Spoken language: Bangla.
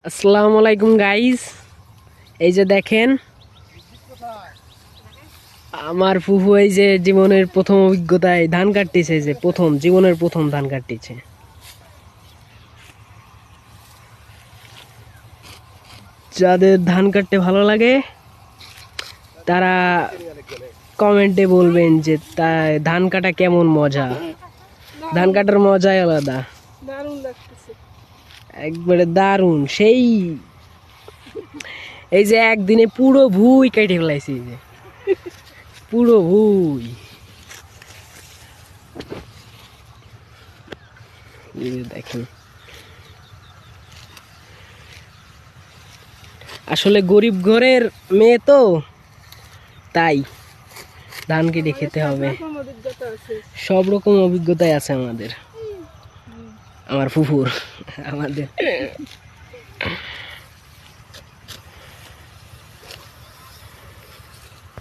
আসসালামু আলাইকুম গাইস, এই যে দেখেন আমার ফুফু এই যে জীবনের প্রথম অভিজ্ঞতায় ধান কাটতেছে, যে জীবনের প্রথম ধান কাটতেছে। যাদের ধান কাটতে ভালো লাগে তারা কমেন্টে বলবেন যে ধান কাটা কেমন মজা। ধান কাটার মজাই আলাদা, একবারে দারুণ। সেই এই যে একদিনে পুরো ভুই কেটে ফেলাইছি, যে পুরো ভুই। দেখেন আসলে গরিব ঘরের মেয়ে তো, তাই ধান কেটে খেতে হবে। সব রকম অভিজ্ঞতাই আছে আমাদের, আমার ফুফুর আমাদের।